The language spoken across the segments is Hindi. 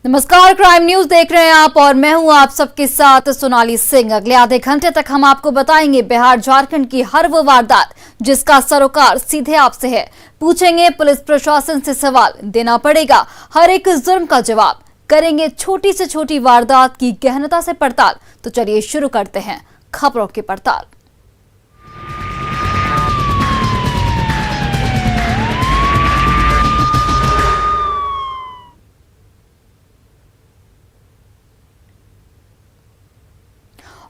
नमस्कार, क्राइम न्यूज देख रहे हैं आप और मैं हूं आप सबके साथ सोनाली सिंह। अगले आधे घंटे तक हम आपको बताएंगे बिहार झारखंड की हर वो वारदात जिसका सरोकार सीधे आपसे है। पूछेंगे पुलिस प्रशासन से सवाल, देना पड़ेगा हर एक जुर्म का जवाब। करेंगे छोटी से छोटी वारदात की गहनता से पड़ताल। तो चलिए शुरू करते हैं खबरों की पड़ताल।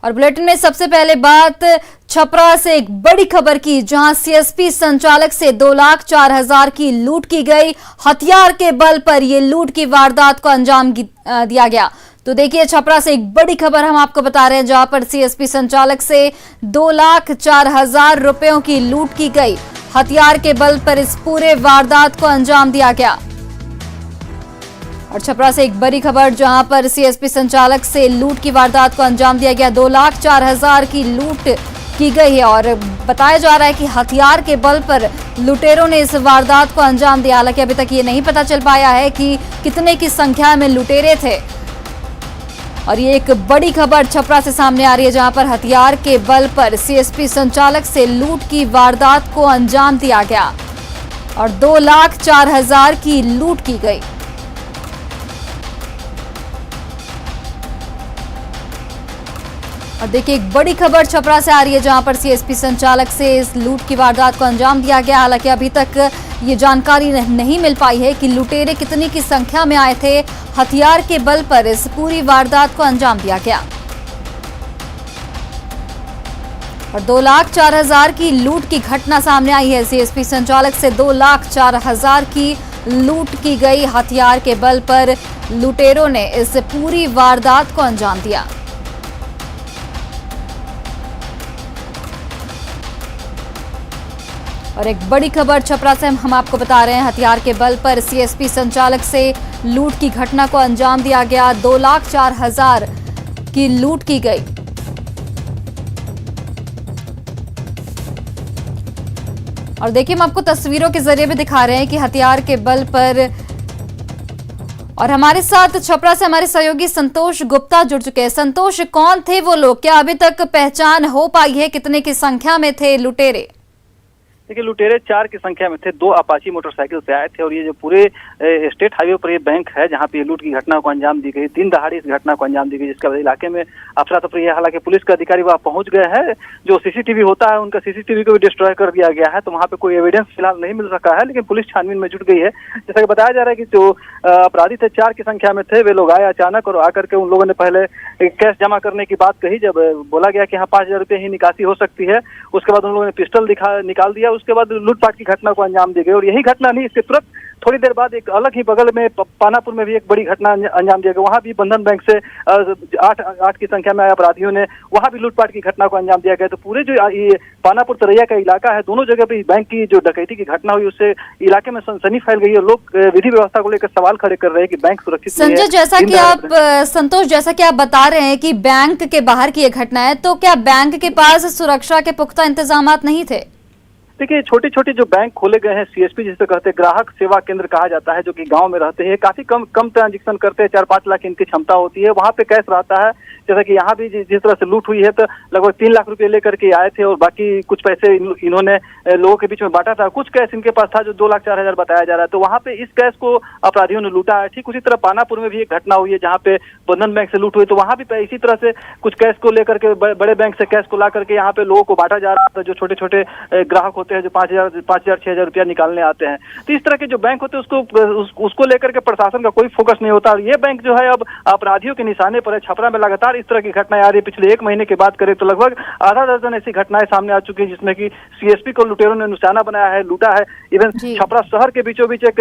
और बुलेटिन में सबसे पहले बात छपरा से एक बड़ी खबर की, जहां सीएसपी संचालक से 2,04,000 की लूट की गई। हथियार के बल पर यह लूट की वारदात को अंजाम दिया गया। तो देखिए, छपरा से एक बड़ी खबर हम आपको बता रहे हैं, जहां पर सीएसपी संचालक से 2,04,000 रुपयों की लूट की गई। हथियार के बल पर इस पूरे वारदात को अंजाम दिया गया। और छपरा से एक बड़ी खबर, जहां पर सीएसपी संचालक से लूट की वारदात को अंजाम दिया गया। 2,04,000 की लूट की गई है और बताया जा रहा है कि हथियार के बल पर लुटेरों ने इस वारदात को अंजाम दिया। हालांकि अभी तक ये नहीं पता चल पाया है कि कितने की संख्या में लुटेरे थे। और ये एक बड़ी खबर छपरा से सामने आ रही है, जहां पर हथियार के बल पर सीएसपी संचालक से लूट की वारदात को अंजाम दिया गया और 2,04,000 की लूट की गई। और देखिए, एक बड़ी खबर छपरा से आ रही है, जहां पर सीएसपी संचालक से इस लूट की वारदात को अंजाम दिया गया। हालांकि अभी तक ये जानकारी नहीं मिल पाई है कि लुटेरे कितनी की संख्या में आए थे। हथियार के बल पर इस पूरी वारदात को अंजाम दिया गया और 2,04,000 की लूट की घटना सामने आई है। सीएसपी संचालक से 2,04,000 की लूट की गई। हथियार के बल पर लुटेरों ने इस पूरी वारदात को अंजाम दिया। और एक बड़ी खबर छपरा से हम आपको बता रहे हैं, हथियार के बल पर सीएसपी संचालक से लूट की घटना को अंजाम दिया गया। 2,04,000 की लूट की गई। और देखिए, हम आपको तस्वीरों के जरिए भी दिखा रहे हैं कि हथियार के बल पर। और हमारे साथ छपरा से हमारे सहयोगी संतोष गुप्ता जुड़ चुके हैं। संतोष, कौन थे वो लोग? क्या अभी तक पहचान हो पाई है? कितने की संख्या में थे लुटेरे? देखिए, लुटेरे 4 की संख्या में थे। 2 अपाची मोटरसाइकिल से आए थे और ये जो पूरे स्टेट हाईवे पर ये बैंक है जहां पे लूट की घटना को अंजाम दी गई। दिन दहाड़ी इस घटना को अंजाम दी गई, जिसका इलाके में अफरा तफरी है। हालांकि पुलिस के अधिकारी वहां पहुंच गए हैं। जो सीसीटीवी होता है उनका सीसीटीवी को भी डिस्ट्रॉय कर दिया गया है, तो वहां पे कोई एविडेंस फिलहाल नहीं मिल सका है, लेकिन पुलिस छानबीन में जुट गई है। जैसा कि बताया जा रहा है कि जो अपराधी थे 4 की संख्या में थे, वे लोग आए अचानक और आकर के उन लोगों ने पहले कैश जमा करने की बात कही। जब बोला गया कि हाँ 5,000 रुपये ही निकासी हो सकती है, उसके बाद उन लोगों ने पिस्टल निकाल दिया। उसके बाद लूटपाट की घटना को अंजाम दी गई। और यही घटना नहीं, इसके तुरंत थोड़ी देर बाद एक अलग ही बगल में पानापुर में भी एक बड़ी घटना अंजाम दिया गया। वहां भी बंधन बैंक से 8 की संख्या में आए अपराधियों ने वहां भी लूटपाट की घटना को अंजाम दिया गया। तो पूरे जो ये पानापुर तरैया का इलाका है, दोनों जगह पे बैंक की जो डकैती की घटना हुई, उससे इलाके में सनसनी फैल गई है। लोग विधि व्यवस्था को लेकर सवाल खड़े कर रहे हैं कि बैंक सुरक्षित नहीं है। संतोष, जैसा कि आप बता रहे हैं कि बैंक के बाहर की ये घटना है, तो क्या बैंक के पास सुरक्षा के पुख्ता इंतजाम नहीं थे? देखिए, छोटे छोटे जो बैंक खोले गए हैं, सीएसपी जिसे कहते हैं, ग्राहक सेवा केंद्र कहा जाता है, जो कि गांव में रहते हैं, काफी कम ट्रांजेक्शन करते हैं। 4-5 लाख इनकी क्षमता होती है। वहां पे कैश रहता है। जैसा कि यहाँ भी जिस तरह से लूट हुई है, तो लगभग 3 लाख रुपए लेकर के आए थे और बाकी कुछ पैसे इन्होंने लोगों के बीच में बांटा था। कुछ कैश इनके पास था जो 2,04,000 बताया जा रहा है। तो वहां पे इस कैश को अपराधियों ने लूटा है। ठीक उसी तरह पानापुर में भी एक घटना हुई है, जहाँ पे बंधन बैंक से लूट हुई। तो वहां भी इसी तरह से कुछ कैश को लेकर के बड़े बैंक से कैश को ला करके यहाँ पे लोगों को बांटा जा रहा था, जो छोटे छोटे ग्राहक होते हैं, जो 5,000, 6,000 रुपया निकालने आते हैं। तो इस तरह के जो बैंक होते हैं, उसको लेकर के प्रशासन का कोई फोकस नहीं होता। और ये बैंक जो है अब अपराधियों के निशाने पर है। छपरा में लगातार इस तरह की घटनाएं आ रही है। पिछले 1 महीने की बात करें तो लगभग आधा दर्जन ऐसी घटनाएं सामने आ चुकी है, जिसमें कि सीएसपी को लुटेरों ने निशाना बनाया है, लूटा है। इवन छपरा शहर के बीचों बीच एक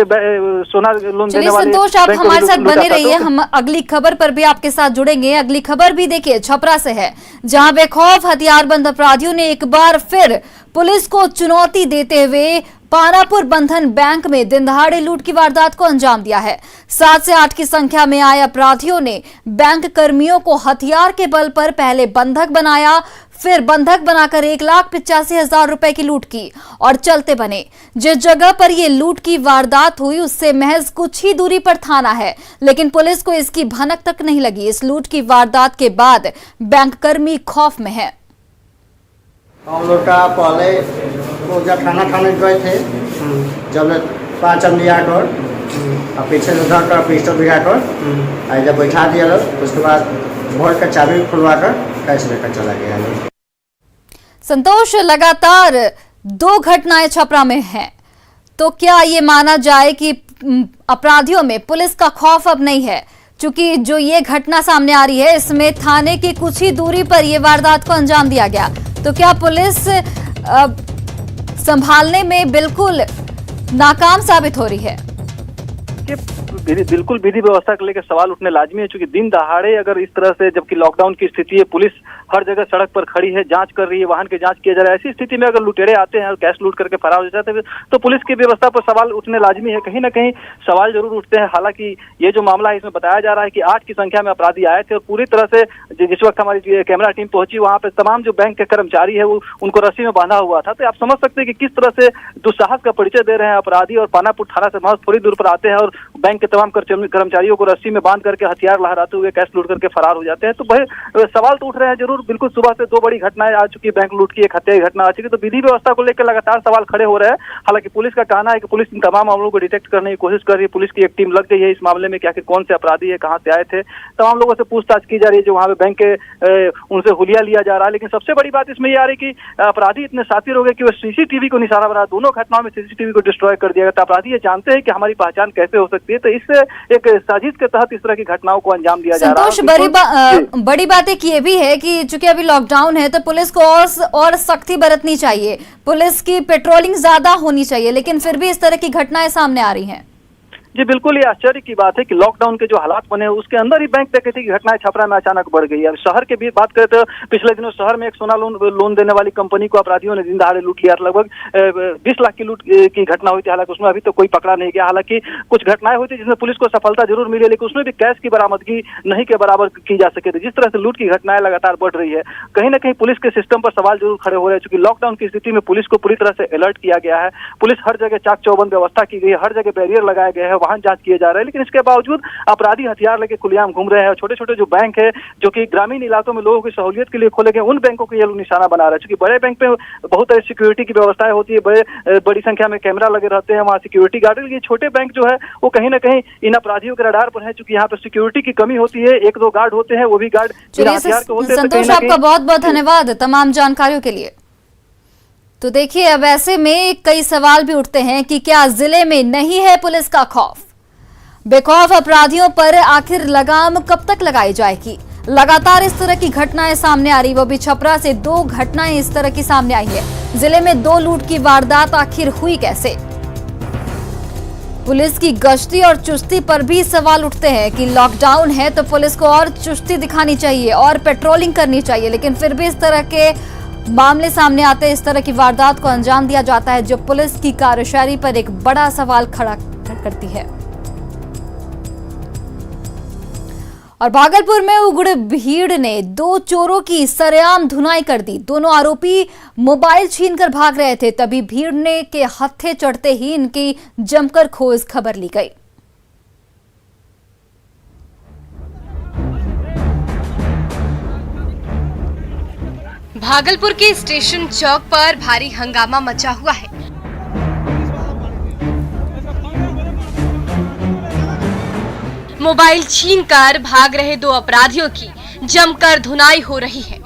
सोना लोन देने वाले। संतोष, आप हमारे साथ बने रहिए, हम अगली खबर पर भी आपके साथ जुड़ेंगे। अगली खबर भी देखिए छपरा से है, जहां बेखौफ हथियारबंद अपराधियों ने एक बार फिर पुलिस को चुनौती देते हुए पानापुर बंधन बैंक में दिन दहाड़े लूट की वारदात को अंजाम दिया है। 7 से 8 की संख्या में आए अपराधियों ने बैंक कर्मियों को हथियार के बल पर पहले बंधक बनाया, फिर बंधक बनाकर 1,85,000 रुपए की लूट की और चलते बने। जिस जगह पर यह लूट की वारदात हुई उससे महज कुछ ही दूरी पर थाना है, लेकिन पुलिस को इसकी भनक तक नहीं लगी। इस लूट की वारदात के बाद बैंककर्मी खौफ में है। हम लोग का पहले वो जब खाना खाने गए थे, जब 5 लिया कर और पीछे से धर पिस्टल दिखा कर जब बैठा दिया लोग, उसके बाद भोट का चाबी खुलवा कर कैश लेकर चला गया लोग। संतोष, लगातार 2 घटनाएं छपरा में हैं, तो क्या ये माना जाए कि अपराधियों में पुलिस का खौफ अब नहीं है? क्योंकि जो ये घटना सामने आ रही है इसमें थाने की कुछ ही दूरी पर यह वारदात को अंजाम दिया गया, तो क्या पुलिस संभालने में बिल्कुल नाकाम साबित हो रही है? बिल्कुल विधि व्यवस्था को लेकर सवाल उठने लाजमी है, क्योंकि दिन दहाड़े अगर इस तरह से, जबकि लॉकडाउन की स्थिति है, पुलिस हर जगह सड़क पर खड़ी है, जांच कर रही है, वाहन की जांच किया जा रहा है, ऐसी स्थिति में अगर लुटेरे आते हैं और कैश लूट करके फरार हो जाते हैं तो पुलिस की व्यवस्था पर सवाल उठने लाजमी है। कहीं ना कहीं सवाल जरूर उठते हैं। हालांकि ये जो मामला है इसमें बताया जा रहा है कि 8 की संख्या में अपराधी आए थे और पूरी तरह से जिस वक्त हमारी कैमरा टीम पहुंची वहां पर तमाम जो बैंक के कर्मचारी है वो उनको रस्सी में बांधा हुआ था। तो आप समझ सकते हैं कि किस तरह से दुस्साहस का परिचय दे रहे हैं अपराधी, और पानापुर थाना से महज थोड़ी दूर पर आते हैं और बैंक के तमाम कर्मचारियों को रस्सी में बांध करके हथियार लहराते हुए कैश लूट करके फरार हो जाते हैं। तो भाई सवाल तो उठ रहे हैं जरूर। बिल्कुल सुबह से 2 बड़ी घटनाएं आ चुकी, बैंक लूट की, एक हत्या की घटना आ चुकी, तो विधि व्यवस्था को लेकर लगातार सवाल खड़े हो रहे हैं। हालांकि पुलिस का कहना है कि पुलिस इन तमाम मामलों को डिटेक्ट करने की कोशिश कर रही है। पुलिस की एक टीम लग गई है इस मामले में कि आखिर कौन से अपराधी है, कहां से आए थे, तमाम लोगों से पूछताछ की जा रही है जो वहां पे बैंक के उनसे हुलिया लिया जा रहा है। लेकिन सबसे बड़ी बात इसमें यह आ रही कि अपराधी इतने शातिर हो गए कि वो सीसीटीवी को निशाना बना, दोनों घटनाओं में सीसीटीवी को डिस्ट्रॉय कर दिया गया। अपराधी ये जानते हैं कि हमारी पहचान कैसे हो सकती है, तो इससे एक साजिश के तहत इस तरह की घटनाओं को अंजाम दिया जा रहा है। संतोष, बड़ी बात एक ये भी है कि चूंकि अभी लॉकडाउन है तो पुलिस को और सख्ती बरतनी चाहिए, पुलिस की पेट्रोलिंग ज्यादा होनी चाहिए, लेकिन फिर भी इस तरह की घटनाएं सामने आ रही हैं। जी बिल्कुल, ये आश्चर्य की बात है कि लॉकडाउन के जो हालात बने उसके अंदर ही बैंक डकैती की घटनाएं छपरा में अचानक बढ़ गई है। अब शहर के भी बात करें तो पिछले दिनों शहर में एक सोना लोन देने वाली कंपनी को अपराधियों ने दिन दहाड़े लूट लिया। लगभग 20 लाख की लूट की घटना हुई थी। हालांकि उसमें अभी तो कोई पकड़ा नहीं गया। हालांकि कुछ घटनाएं हुई थी जिसमें पुलिस को सफलता जरूर मिली, लेकिन उसमें भी कैश की बरामदगी नहीं के बराबर की जा सके थे। जिस तरह से लूट की घटनाएं लगातार बढ़ रही है, कहीं ना कहीं पुलिस के सिस्टम पर सवाल जरूर खड़े हो रहे हैं। चूंकि लॉकडाउन की स्थिति में पुलिस को पूरी तरह से अलर्ट किया गया है, पुलिस हर जगह चाक चौबंद व्यवस्था की गई है, हर जगह बैरियर लगाए गए हैं, वाहन जांच किए जा रहे हैं, लेकिन इसके बावजूद अपराधी हथियार लेके खुलेआम घूम रहे हैं। छोटे छोटे जो बैंक है जो कि ग्रामीण इलाकों में लोगों की सहूलियत के लिए खोले गए, उन बैंकों को ये लोग निशाना बना रहे हैं। क्योंकि बड़े बैंक पे बहुत सारी सिक्योरिटी की व्यवस्थाएं होती है, बड़ी संख्या में कैमरा लगे रहते हैं, वहाँ सिक्योरिटी गार्ड। ये छोटे बैंक जो है वो कहीं ना कहीं इन अपराधियों के रडार पर है। चूंकि यहाँ पर सिक्योरिटी की कमी होती है, 1-2 गार्ड होते हैं, वो भी गार्ड हथियार के होते हैं। संतोष, आपका बहुत बहुत धन्यवाद तमाम जानकारियों के लिए। तो देखिए, अब ऐसे में कई सवाल भी उठते हैं कि क्या जिले में नहीं है पुलिस का खौफ? बेखौफ अपराधियों पर आखिर लगाम कब तक लगाई जाएगी? लगातार इस तरह की घटनाएं सामने आ रही, वो भी छपरा से 2 घटनाएं इस तरह की सामने आई है। जिले में 2 लूट की वारदात आखिर हुई कैसे? पुलिस की गश्ती और चुस्ती पर भी सवाल उठते हैं कि लॉकडाउन है तो पुलिस को और चुस्ती दिखानी चाहिए और पेट्रोलिंग करनी चाहिए, लेकिन फिर भी इस तरह के मामले सामने आते हैं, इस तरह की वारदात को अंजाम दिया जाता है, जो पुलिस की कार्यशैली पर एक बड़ा सवाल खड़ा करती है। और भागलपुर में उग्र भीड़ ने 2 चोरों की सरेआम धुनाई कर दी। दोनों आरोपी मोबाइल छीनकर भाग रहे थे, तभी भीड़ ने के हत्थे चढ़ते ही इनकी जमकर खोज खबर ली गई। भागलपुर के स्टेशन चौक पर भारी हंगामा मचा हुआ है। मोबाइल छीनकर भाग रहे 2 अपराधियों की जमकर धुनाई हो रही है।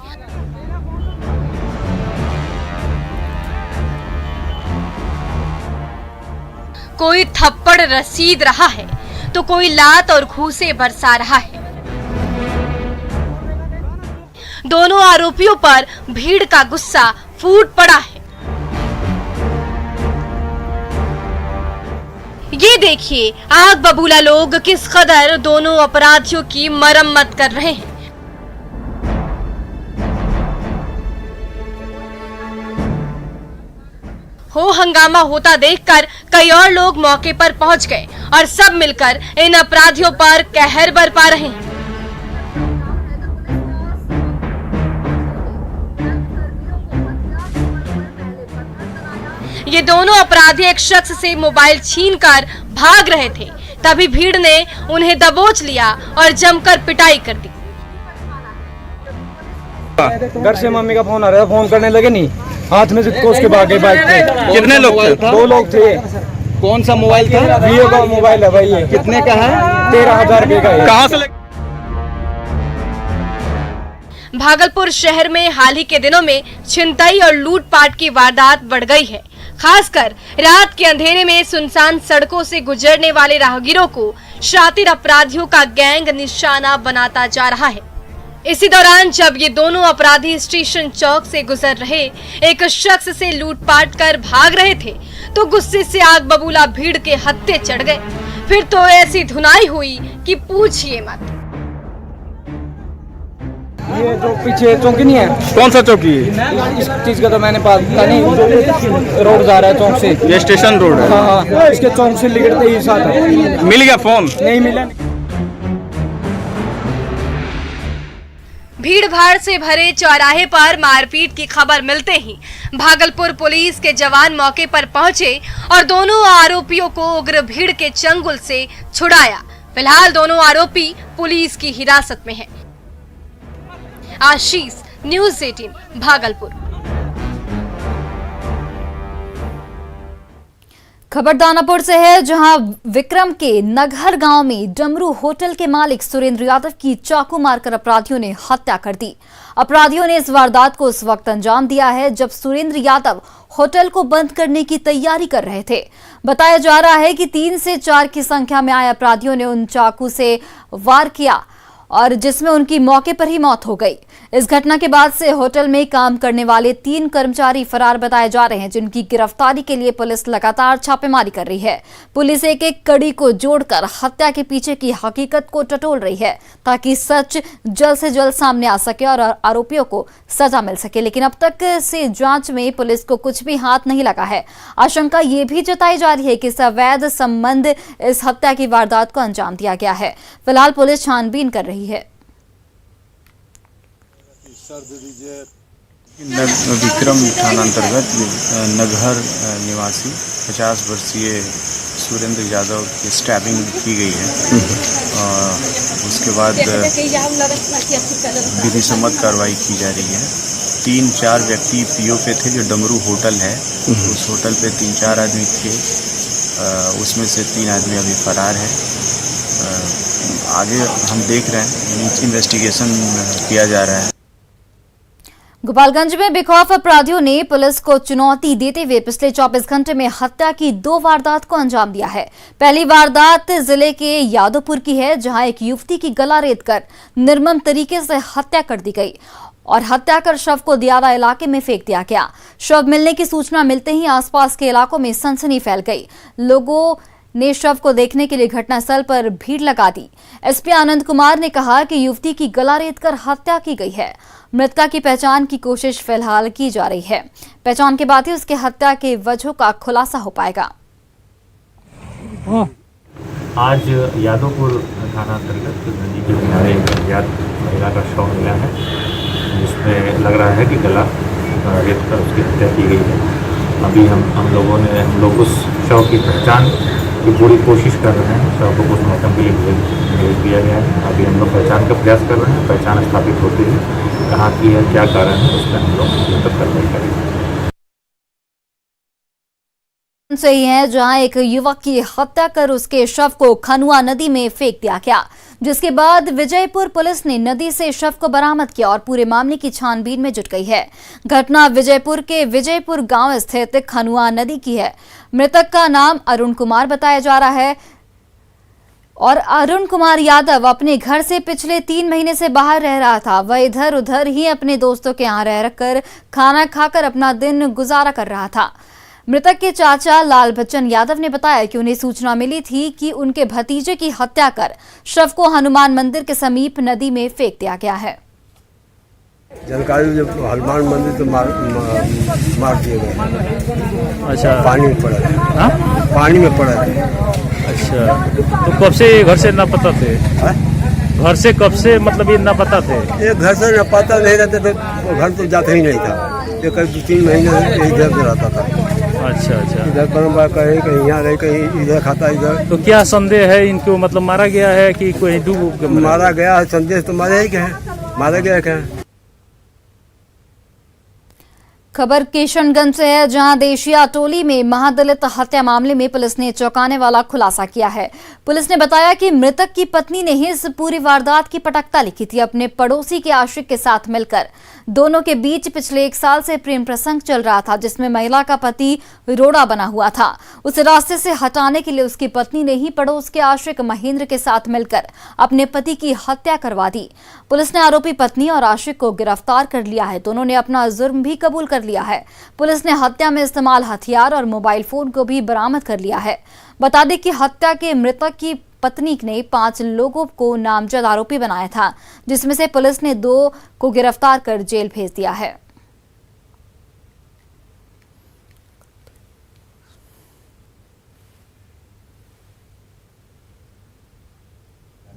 कोई थप्पड़ रसीद रहा है तो कोई लात और घूंसे बरसा रहा है। दोनों आरोपियों पर भीड़ का गुस्सा फूट पड़ा है। ये देखिए, आग बबूला लोग किस कदर दोनों अपराधियों की मरम्मत कर रहे हैं। हो हंगामा होता देखकर कई और लोग मौके पर पहुंच गए और सब मिलकर इन अपराधियों पर कहर बरपा रहे हैं। ये दोनों अपराधी एक शख्स से मोबाइल छीनकर भाग रहे थे, तभी भीड़ ने उन्हें दबोच लिया और जमकर पिटाई कर दी। घर से मम्मी का फोन आ रहा है, फोन करने लगे नहीं, हाथ में से कोस के भागे बाइक पे। कितने लोग थे? 2 लोग थे। कौन सा मोबाइल था? वीवो का मोबाइल है भाई, ये कितने का है? 13,000 रुपए का है। कहाँ से भागलपुर शहर में हाल ही के दिनों में छिनतई और लूटपाट की वारदात बढ़ गई है। खासकर रात के अंधेरे में सुनसान सड़कों से गुजरने वाले राहगीरों को शातिर अपराधियों का गैंग निशाना बनाता जा रहा है। इसी दौरान जब ये दोनों अपराधी स्टेशन चौक से गुजर रहे एक शख्स से लूटपाट कर भाग रहे थे तो गुस्से से आग बबूला भीड़ के हत्थे चढ़ गए। फिर तो ऐसी धुनाई हुई कि पूछिए मत। ये जो पीछे चौकी नहीं है, कौन सा चौकी है? इस चीज का तो मैंने पता नहीं, रोड जा रहा है चौक से। ये स्टेशन रोड है। हाँ, इसके चौक से लिगड़ते ही साथ है। मिल गया फोन? नहीं मिला। भीड़ भाड़ से भरे चौराहे पर मारपीट की खबर मिलते ही भागलपुर पुलिस के जवान मौके पर पहुंचे और दोनों आरोपियों को उग्र भीड़ के चंगुल से छुड़ाया। फिलहाल दोनों आरोपी पुलिस की हिरासत में हैं। आशीष, न्यूज़ 18 भागलपुर। खबर दानापुर से है, जहां विक्रम के नगहर गांव में डमरू होटल के मालिक सुरेंद्र यादव की चाकू मारकर अपराधियों ने हत्या कर दी। अपराधियों ने इस वारदात को उस वक्त अंजाम दिया है जब सुरेंद्र यादव होटल को बंद करने की तैयारी कर रहे थे। बताया जा रहा है कि 3 से 4 की संख्या में आए अपराधियों ने उन चाकू से वार किया और जिसमें उनकी मौके पर ही मौत हो गई। इस घटना के बाद से होटल में काम करने वाले 3 कर्मचारी फरार बताए जा रहे हैं, जिनकी गिरफ्तारी के लिए पुलिस लगातार छापेमारी कर रही है। पुलिस एक एक कड़ी को जोड़कर हत्या के पीछे की हकीकत को टटोल रही है ताकि सच जल्द से जल्द सामने आ सके और आरोपियों को सजा मिल सके। लेकिन अब तक से जांच में पुलिस को कुछ भी हाथ नहीं लगा है। आशंका ये भी जताई जा रही है कि इस अवैध संबंध इस हत्या की वारदात को अंजाम दिया गया है। फिलहाल पुलिस छानबीन कर रही है। विक्रम थाना अंतर्गत नगहर निवासी 50 वर्षीय सुरेंद्र यादव की स्टैबिंग की गई है और उसके बाद विधि सम्मत कार्रवाई की जा रही है। 3-4 व्यक्ति पीओ पे थे, जो डमरू होटल है उस होटल पे 3-4 आदमी थे, उसमें से 3 आदमी अभी फरार है। आगे हम देख रहे हैं, इन्वेस्टिगेशन किया जा रहा है। गोपालगंज में बेखौफ अपराधियों ने पुलिस को चुनौती देते हुए पिछले 24 घंटे में हत्या की 2 वारदात को अंजाम दिया है। पहली वारदात जिले के यादवपुर की है, जहां एक युवती की गला रेतकर निर्मम तरीके से हत्या कर दी गई और हत्या कर शव को दियारा इलाके में फेंक दिया गया। शव मिलने की सूचना मिलते ही आसपास के इलाकों में सनसनी फैल गई। लोगों ने शव को देखने के लिए घटनास्थल पर भीड़ लगा दी। एसपी आनंद कुमार ने कहा कि युवती की गला रेतकर हत्या की गई है। मृतका की पहचान की कोशिश फिलहाल की जा रही है। पहचान के बाद ही उसके हत्या के वजहों का खुलासा हो पाएगा। आज यादवपुर थाना अंतर्गत नदी के किनारे एक अज्ञात महिला का शव मिला है, जिसमें लग रहा है कि गला रेत कर उसकी हत्या की गई है। अभी हम लोग उस शव की पहचान की पूरी कोशिश कर रहे हैं। शव को पोस्टमार्टम के लिए भेज दिया गया है। अभी हम लोग पहचान का प्रयास कर रहे हैं। पहचान स्थापित होती है, कहाँ की है, क्या कारण है, उस पर हम लोग कार्रवाई करेंगे। सही है, जहां एक युवक की हत्या कर उसके शव को खनुआ नदी में फेंक दिया गया, जिसके बाद विजयपुर पुलिस ने नदी से शव को बरामद किया और पूरे मामले की छानबीन में जुट गई है। घटना विजयपुर के विजयपुर गांव स्थित खनुआ नदी की है। मृतक का नाम अरुण कुमार बताया जा रहा है और अरुण कुमार यादव अपने घर से पिछले 3 महीने से बाहर रह रहा था। वह इधर उधर ही अपने दोस्तों के यहाँ रहकर खाना खाकर अपना दिन गुजारा कर रहा था। मृतक के चाचा लाल बच्चन यादव ने बताया कि उन्हें सूचना मिली थी कि उनके भतीजे की हत्या कर शव को हनुमान मंदिर के समीप नदी में फेंक दिया गया है। जानकारी जब हनुमान मंदिर तो मार दिए गए। अच्छा, पानी में पड़ा है। हाँ? पानी में पड़ा है। अच्छा, तो कब से घर से ना पता थे? हाँ? घर से कब से मतलब ये ना पता थे? ये घर से न पता नहीं रहता तो घर तो जाता ही नहीं था। ये करीब 2-3 महीने यही घर में रहता था। अच्छा अच्छा। इधर परम्परा कहीं कहीं यहाँ रहे, कहीं इधर खाता इधर। तो क्या संदेह है इनको, मतलब मारा गया है कि कोई डूब मारा गया है? संदेश तो मारे ही क्या है, मारा गया क्या है। खबर किशनगंज से है, जहां देशिया टोली में महादलित हत्या मामले में पुलिस ने चौंकाने वाला खुलासा किया है। पुलिस ने बताया कि मृतक की पत्नी ने ही इस पूरी वारदात की पटकथा लिखी थी। अपने पड़ोसी के आशिक के साथ मिलकर दोनों के बीच पिछले 1 साल से प्रेम प्रसंग चल रहा था, जिसमें महिला का पति रोड़ा बना हुआ था। उसे रास्ते से हटाने के लिए उसकी पत्नी ने ही पड़ोस के आशिक महेंद्र के साथ मिलकर अपने पति की हत्या करवा दी। पुलिस ने आरोपी पत्नी और आशिक को गिरफ्तार कर लिया है। दोनों ने अपना जुर्म भी कबूल कर लिया है। पुलिस ने हत्या में इस्तेमाल हथियार और मोबाइल फोन को भी बरामद कर लिया है। बता दें कि हत्या के मृतक की पत्नी ने 5 लोगों को नामजद आरोपी बनाया था, जिसमें से पुलिस ने 2 को गिरफ्तार कर जेल भेज दिया है।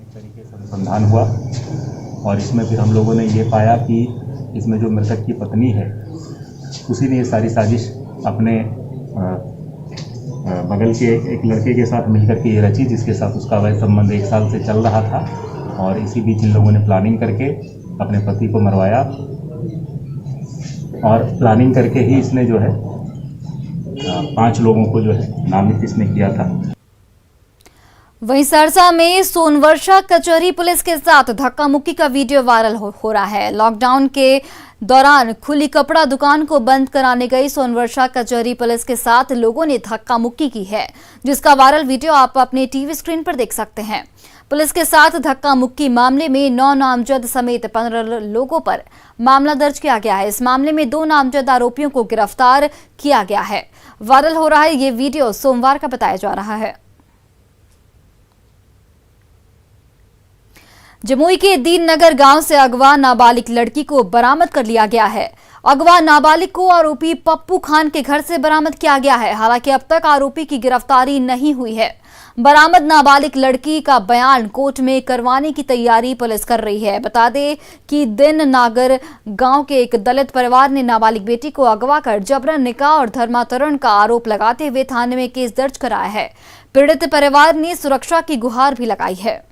तरीके से अनुसंधान हुआ और इसमें फिर हम लोगों ने ये पाया कि इसमें जो मृतक की पत्नी है उसी ने ये सारी साजिश अपने बगल के एक लड़के के साथ मिलकर के ये रची, जिसके साथ उसका अवैध संबंध 1 साल से चल रहा था। और इसी बीच इन लोगों ने प्लानिंग करके अपने पति को मरवाया और प्लानिंग करके ही इसने जो है 5 लोगों को जो है नामित इसने किया था। वहीं सरसा में सोनवर्षा कचहरी पुलिस के साथ धक्का मुक्की का वीडियो वायरल हो रहा है। लॉकडाउन के दौरान खुली कपड़ा दुकान को बंद कराने गई सोनवर्षा कचहरी पुलिस के साथ लोगों ने धक्का मुक्की की है, जिसका वायरल वीडियो आप अपने टीवी स्क्रीन पर देख सकते हैं। पुलिस के साथ धक्का मुक्की मामले में 9 नामजद समेत 15 लोगों पर मामला दर्ज किया गया है। इस मामले में 2 नामजद आरोपियों को गिरफ्तार किया गया है। वायरल हो रहा है ये वीडियो सोमवार का बताया जा रहा है। जमुई के दीननगर गांव से अगवा नाबालिग लड़की को बरामद कर लिया गया है। अगवा नाबालिग को आरोपी पप्पू खान के घर से बरामद किया गया है। हालांकि अब तक आरोपी की गिरफ्तारी नहीं हुई है। बरामद नाबालिग लड़की का बयान कोर्ट में करवाने की तैयारी पुलिस कर रही है। बता दें कि दीननगर गांव के एक दलित परिवार ने नाबालिग बेटी को अगवा कर जबरन निकाह और धर्मांतरण का आरोप लगाते हुए थाने में केस दर्ज कराया है। पीड़ित परिवार ने सुरक्षा की गुहार भी लगाई है।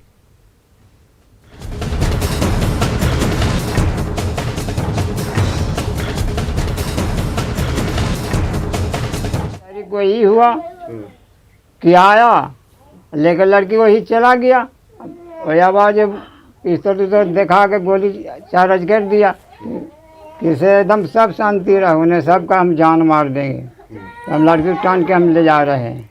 को ही हुआ कि आया लेकर लड़की को ही चला गया। और आवाज पिस्तौल तो दिखा के गोली चार्ज कर दिया कि से एकदम सब शांति रहा, उन्हें सबका हम जान मार देंगे। तो हम लड़की टान के हम ले जा रहे हैं,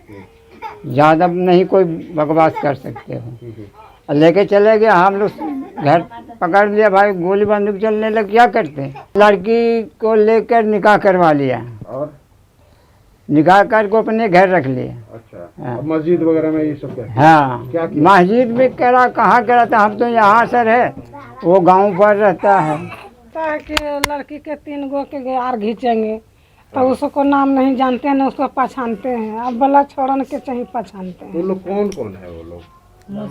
ज़्यादा नहीं कोई बकवास कर सकते हो। लेके चले गए, हम लोग घर पकड़ लिया। भाई गोली बंदूक चलने लग, क्या करते। लड़की को लेकर निकाह करवा लिया और निकाह करके अपने घर रख लिया। अच्छा, मस्जिद वगैरह में ये सब क्या? हाँ, क्या मस्जिद में करा, कहाँ करा था। हम तो यहाँ सर है, वो गांव पर रहता है। ताकि लड़की के 3 गो के यार घींचेंगे तो उसको नाम नहीं जानते हैं, उसको पहचानते हैं। अब बला छोड़न के चाहिए पहचानते हैं। वो लोग कौन है? वो लोग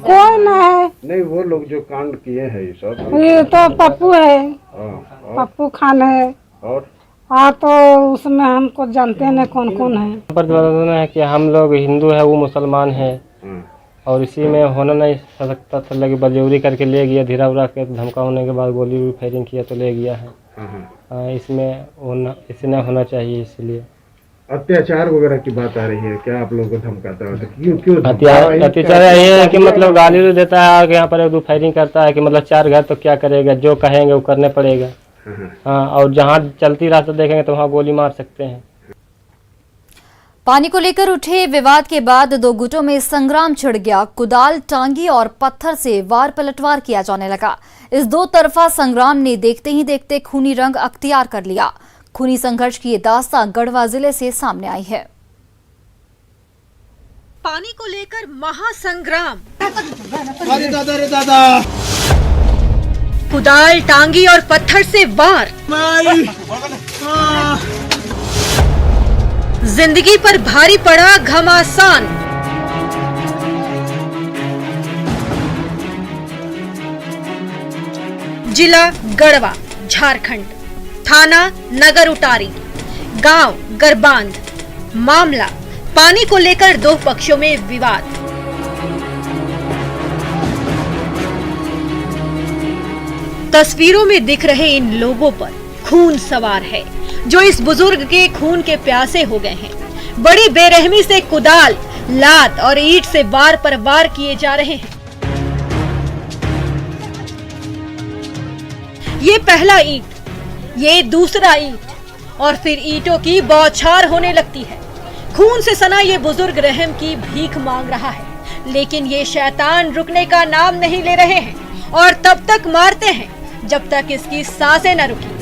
कोई न है। नहीं, वो लोग जो कांड किए हैं ये सब। ये तो पप्पू है, पप्पू खान है। और हाँ, तो उसमें हमको जानते हैं कौन कौन है। प्रतिपादन है कि हम लोग हिंदू है, वो मुसलमान है और इसी में होना नहीं सकता था। लगे बजौरी करके ले गया, धीरा उड़ा के धमका होने के बाद गोली फायरिंग किया तो ले गया है। इसमें इसे नहीं होना चाहिए, इसलिए अत्याचार वगैरह की बात आ रही है। क्या आप लोगों को धमकाता है? क्यों अत्याचार ये है कि मतलब गाली देता है आगे यहाँ पर 1-2 फायरिंग करता है कि मतलब 4 घर तो क्या करेगा, जो कहेंगे वो करने पड़ेगा। हाँ, और जहाँ चलती रास्ता देखेंगे तो वहाँ गोली मार सकते हैं। पानी को लेकर उठे विवाद के बाद 2 गुटों में संग्राम छिड़ गया। कुदाल, टांगी और पत्थर से वार पलटवार किया जाने लगा। इस 2 तरफा संग्राम ने देखते ही देखते खूनी रंग अख्तियार कर लिया। खूनी संघर्ष की ये दास्तां गढ़वा जिले से सामने आई है। पानी को लेकर महासंग्राम। कुदाल, टांगी और पत्थर से वार। जिंदगी पर भारी पड़ा घमासान। जिला गढ़वा, झारखंड। थाना नगर उटारी, गांव गरबांध, मामला, पानी को लेकर दो पक्षों में विवाद। तस्वीरों में दिख रहे इन लोगों पर खून सवार है, जो इस बुजुर्ग के खून के प्यासे हो गए हैं। बड़ी बेरहमी से कुदाल, लात और ईंट से वार पर वार किए जा रहे हैं। ये पहला ईंट, ये दूसरा ईंट और फिर ईंटों की बौछार होने लगती है। खून से सना ये बुजुर्ग रहम की भीख मांग रहा है, लेकिन ये शैतान रुकने का नाम नहीं ले रहे हैं और तब तक मारते हैं जब तक इसकी सांसें न रुकी।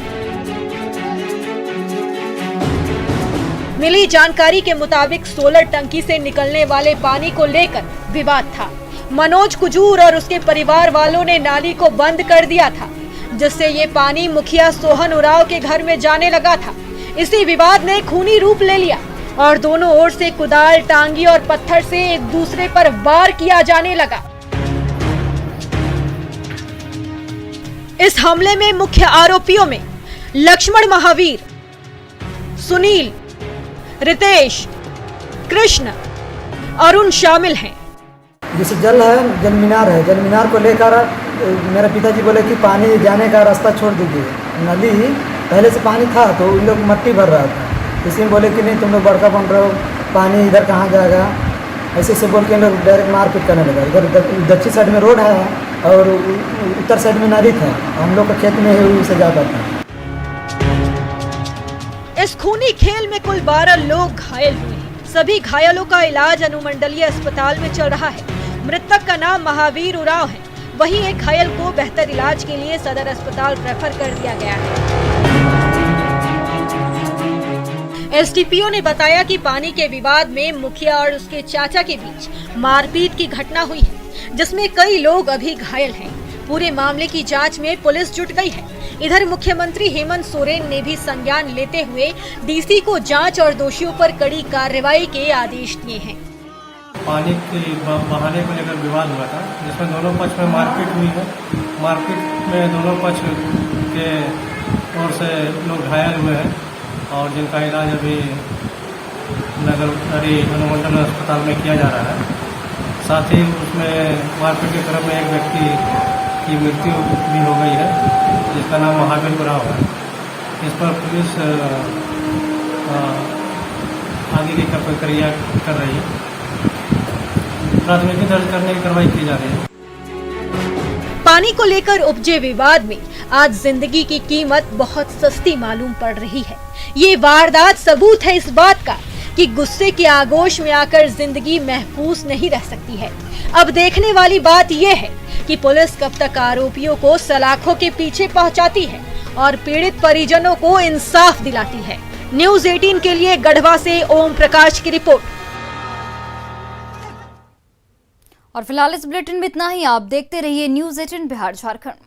मिली जानकारी के मुताबिक सोलर टंकी से निकलने वाले पानी को लेकर विवाद था। मनोज कुजूर और उसके परिवार वालों ने नाली को बंद कर दिया था, जिससे ये पानी मुखिया सोहन उरांव के घर में जाने लगा था। इसी विवाद ने खूनी रूप ले लिया और दोनों ओर से कुदाल, टांगी और पत्थर से एक दूसरे पर वार किया जाने लगा। इस हमले में मुख्य आरोपियों में लक्ष्मण महावीर, सुनील, रितेश, कृष्ण, अरुण शामिल हैं। जैसे जल है, जल मीनार है, जल मीनार को लेकर मेरे पिताजी बोले कि पानी जाने का रास्ता छोड़ दीजिए। नदी पहले से पानी था तो उन लोग मट्टी भर रहा था, इसलिए बोले कि नहीं तुम लोग बड़का बन रहे हो, पानी इधर कहाँ जाएगा, ऐसे से बोल के लोग डायरेक्ट मारपीट करने लगा। इधर दक्षिण साइड में रोड है और उत्तर साइड में नदी था, हम लोग का खेत में उसे जाता था। इस खूनी खेल में कुल 12 लोग घायल हुए हैं। सभी घायलों का इलाज अनुमंडलीय अस्पताल में चल रहा है। मृतक का नाम महावीर उरांव है। वहीं एक घायल को बेहतर इलाज के लिए सदर अस्पताल रेफर कर दिया गया है। एसडीपीओ ने बताया कि पानी के विवाद में मुखिया और उसके चाचा के बीच मारपीट की घटना हुई है, जिसमें कई लोग अभी घायल हैं। पूरे मामले की जांच में पुलिस जुट गई है। इधर मुख्यमंत्री हेमंत सोरेन ने भी संज्ञान लेते हुए डीसी को जांच और दोषियों पर कड़ी कार्रवाई के आदेश दिए हैं। पानी के बहाने को लेकर विवाद हुआ था, जिसमें दोनों पक्ष में मारपीट हुई है। मारपीट में दोनों पक्ष के ओर से लोग घायल हुए हैं और जिनका इलाज अभी नगर अनुमंडल अस्पताल में किया जा रहा है। साथ ही उसमें मारपीट के क्रम में एक व्यक्ति की मृत्यु भी हो गई है, जिसका नाम महावीर उरांव है। इस पर पुलिस आगे की प्रक्रिया कर रही है। प्राथमिकी दर्ज करने की कार्रवाई की जा रही है। पानी को लेकर उपजे विवाद में आज जिंदगी की कीमत बहुत सस्ती मालूम पड़ रही है। ये वारदात सबूत है इस बात का कि गुस्से के आगोश में आकर जिंदगी महफूज नहीं रह सकती है। अब देखने वाली बात यह है कि पुलिस कब तक आरोपियों को सलाखों के पीछे पहुंचाती है और पीड़ित परिजनों को इंसाफ दिलाती है। न्यूज़ 18 के लिए गढ़वा से ओम प्रकाश की रिपोर्ट। और फिलहाल इस बुलेटिन में इतना ही। आप देखते रहिए न्यूज़ 18 बिहार झारखंड।